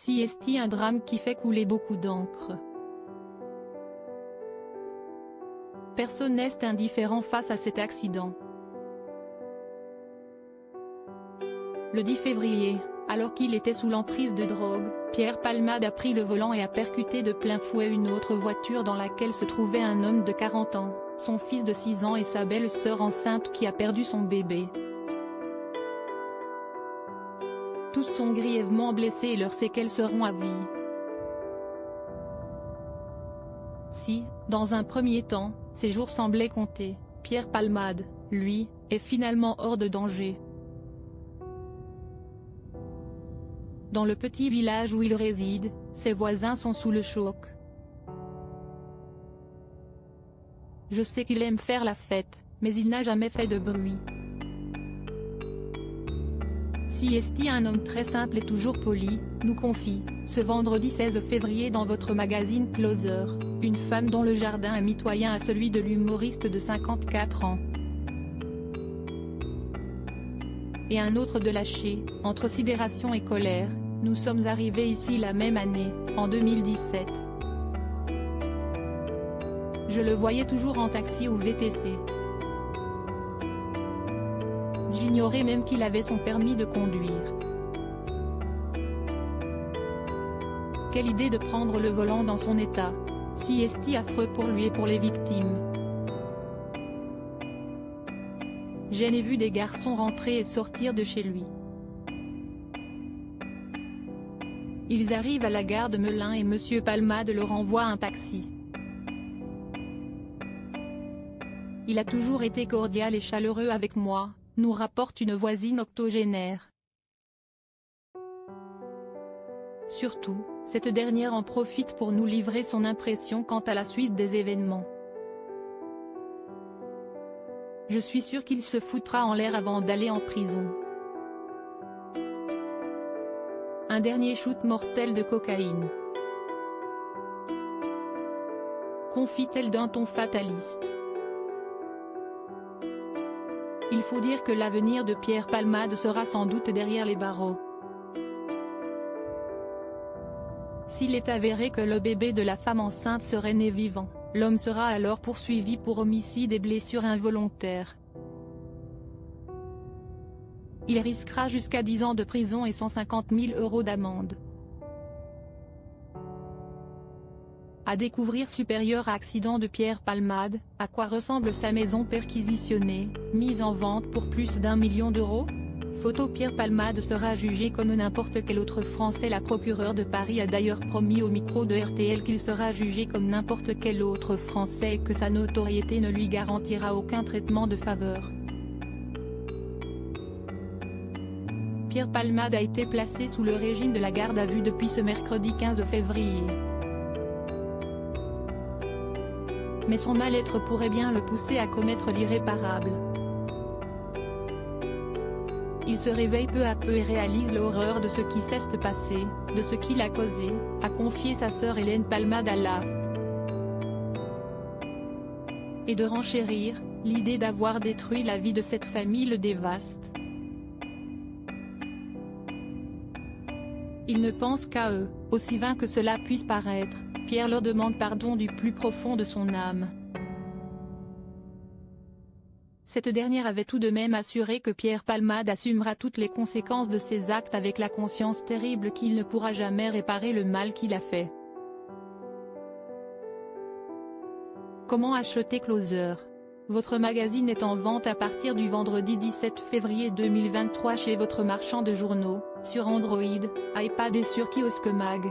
CST, un drame qui fait couler beaucoup d'encre. Personne n'est indifférent face à cet accident. Le 10 février, alors qu'il était sous l'emprise de drogue, Pierre Palmade a pris le volant et a percuté de plein fouet une autre voiture dans laquelle se trouvait un homme de 40 ans, son fils de 6 ans et sa belle-sœur enceinte qui a perdu son bébé. Tous sont grièvement blessés et leurs séquelles seront à vie. Si, dans un premier temps, ses jours semblaient compter, Pierre Palmade, lui, est finalement hors de danger. Dans le petit village où il réside, ses voisins sont sous le choc. Je sais qu'il aime faire la fête, mais il n'a jamais fait de bruit. CST, un homme très simple et toujours poli, nous confie, ce vendredi 16 février dans votre magazine Closer, une femme dont le jardin est mitoyen à celui de l'humoriste de 54 ans. Et un autre de lâché, entre sidération et colère, nous sommes arrivés ici la même année, en 2017. Je le voyais toujours en taxi ou VTC. J'ignorais même qu'il avait son permis de conduire. Quelle idée de prendre le volant dans son état. CST, affreux pour lui et pour les victimes. Je n'ai vu des garçons rentrer et sortir de chez lui. Ils arrivent à la gare de Melun et Monsieur Palmade leur envoie un taxi. Il a toujours été cordial et chaleureux avec moi, nous rapporte une voisine octogénaire. Surtout, cette dernière en profite pour nous livrer son impression quant à la suite des événements. Je suis sûr qu'il se foutra en l'air avant d'aller en prison. Un dernier shoot mortel de cocaïne. Confie-t-elle d'un ton fataliste. Il faut dire que l'avenir de Pierre Palmade sera sans doute derrière les barreaux. S'il est avéré que le bébé de la femme enceinte serait né vivant, l'homme sera alors poursuivi pour homicide et blessures involontaires. Il risquera jusqu'à 10 ans de prison et 150 000 € d'amende. À découvrir supérieur à accident de Pierre Palmade, à quoi ressemble sa maison perquisitionnée, mise en vente pour plus d'1 million d'euros? Photo. Pierre Palmade sera jugé comme n'importe quel autre Français. La procureure de Paris a d'ailleurs promis au micro de RTL qu'il sera jugé comme n'importe quel autre Français et que sa notoriété ne lui garantira aucun traitement de faveur. Pierre Palmade a été placé sous le régime de la garde à vue depuis ce mercredi 15 février. Mais son mal-être pourrait bien le pousser à commettre l'irréparable. Il se réveille peu à peu et réalise l'horreur de ce qui s'est passé, de ce qu'il a causé, a confié sa sœur Hélène Palmade à l'AFP. Et de renchérir, l'idée d'avoir détruit la vie de cette famille le dévaste. Il ne pense qu'à eux, aussi vain que cela puisse paraître. Pierre leur demande pardon du plus profond de son âme. Cette dernière avait tout de même assuré que Pierre Palmade assumera toutes les conséquences de ses actes avec la conscience terrible qu'il ne pourra jamais réparer le mal qu'il a fait. Comment acheter Closer? Votre magazine est en vente à partir du vendredi 17 février 2023 chez votre marchand de journaux, sur Android, iPad et sur Kiosque Mag.